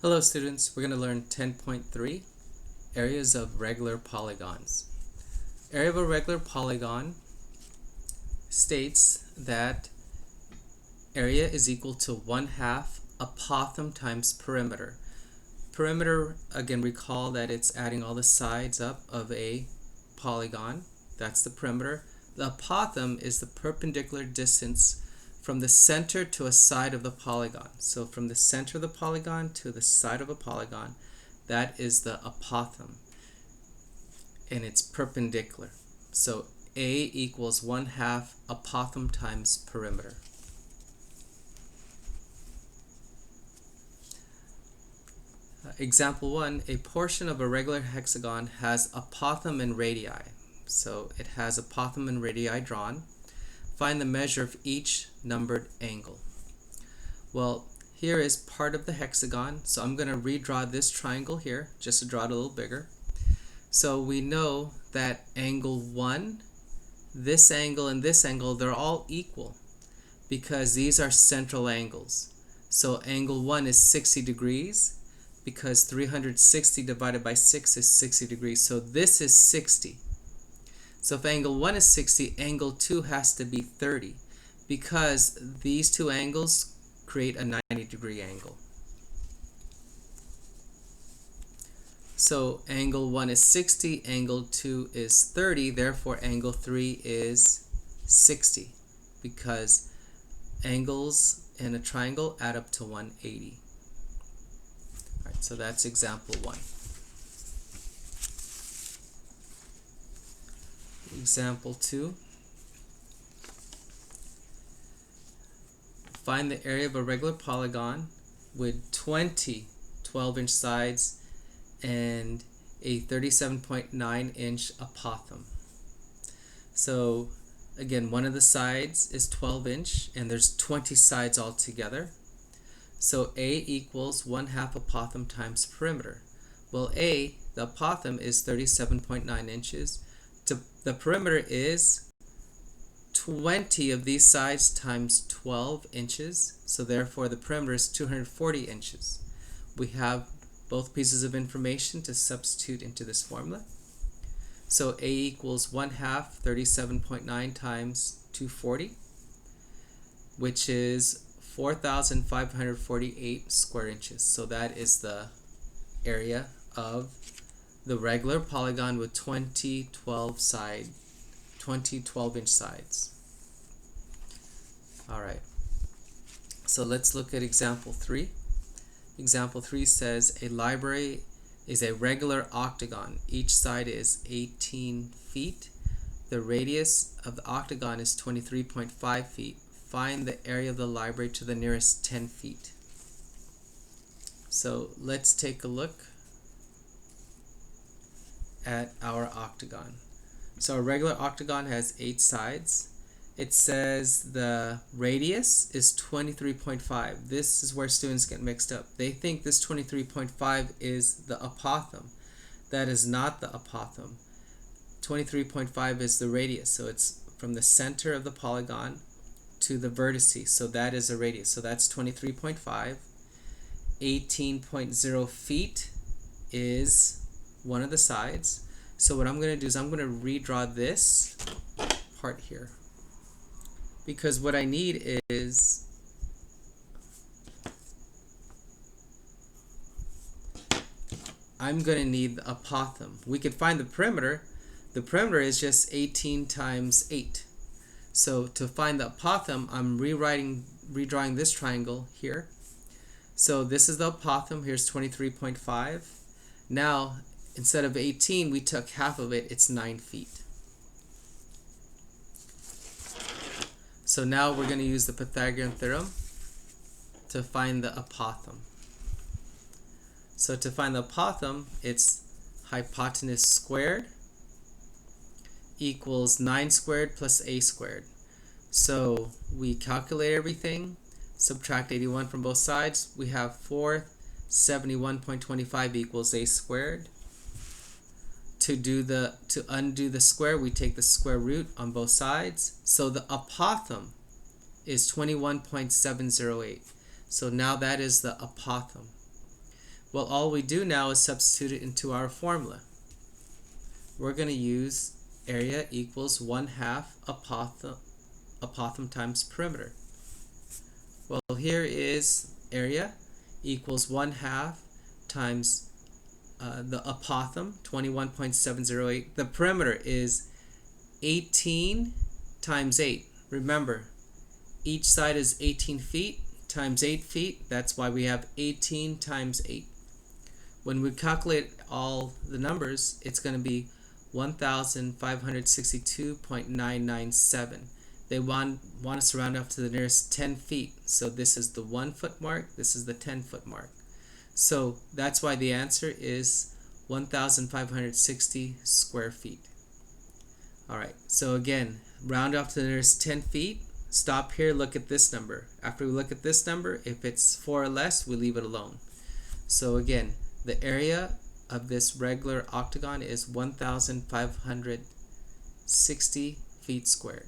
Hello students, we're going to learn 10.3 areas of regular polygons. Area of a regular polygon states that area is equal to 1/2 apothem times perimeter. Perimeter, again, recall that it's adding all the sides up of a polygon. That's the perimeter. The apothem is the perpendicular distance from the center to a side of the polygon. So from the center of the polygon to the side of a polygon, that is the apothem, and it's perpendicular. So A equals 1/2 apothem times perimeter. Example 1, a portion of a regular hexagon has apothem and radii. So it has apothem and radii drawn. Find the measure of each numbered angle. Well, here is part of the hexagon, so I'm going to redraw this triangle here just to draw it a little bigger. So we know that angle 1, this angle, and this angle, they're all equal because these are central angles. So angle 1 is 60 degrees because 360 divided by 6 is 60 degrees. So this is 60. So if angle 1 is 60, angle 2 has to be 30 because these two angles create a 90-degree angle. So angle 1 is 60, angle 2 is 30, therefore angle 3 is 60 because angles in a triangle add up to 180. All right, so that's example 1. Example 2. Find the area of a regular polygon with 20 12-inch sides and a 37.9-inch apothem. So again, one of the sides is 12-inch and there's 20 sides altogether. So A equals 1/2 apothem times perimeter. Well, A, the apothem, is 37.9 inches. The perimeter is 20 of these sides times 12 inches, so therefore the perimeter is 240 inches. We have both pieces of information to substitute into this formula. So A equals 1/2 37.9 times 240, which is 4,548 square inches. So that is the area of the regular polygon with 20 12-inch sides. Alright, so let's look at example 3. Example 3 says a library is a regular octagon. Each side is 18 feet. The radius of the octagon is 23.5 feet. Find the area of the library to the nearest 10 feet. So let's take a look at our octagon. So a regular octagon has 8 sides. It says the radius is 23.5. This is where students get mixed up. They think this 23.5 is the apothem. That is not the apothem. 23.5 is the radius. So it's from the center of the polygon to the vertices. So that is a radius. So that's 23.5. 18.0 feet is one of the sides. So what I'm going to do is I'm going to redraw this part here, because what I need is I'm going to need the apothem. We could find the perimeter. The perimeter is just 18 times 8. So to find the apothem, I'm redrawing this triangle here. So this is the apothem. Here's 23.5. Now instead of 18, we took half of it. It's 9 feet. So now we're going to use the Pythagorean theorem to find the apothem. So to find the apothem, it's hypotenuse squared equals 9 squared plus a squared. So we calculate everything, subtract 81 from both sides. We have 471.25 equals a squared. To undo the square, we take the square root on both sides. So the apothem is 21.708. So now that is the apothem. Well, all we do now is substitute it into our formula. We're going to use area equals 1/2 apothem times perimeter. Well, here is area equals 1/2 times the apothem, 21.708. The perimeter is 18 times 8. Remember, each side is 18 feet times 8 feet. That's why we have 18 times 8. When we calculate all the numbers, it's going to be 1,562.997. They want us to round up to the nearest 10 feet. So this is the 1 foot mark, this is the 10 foot mark. So that's why the answer is 1,560 square feet. Alright, so again, round off to the nearest 10 feet, stop here, look at this number. After we look at this number, if it's 4 or less, we leave it alone. So again, the area of this regular octagon is 1,560 feet squared.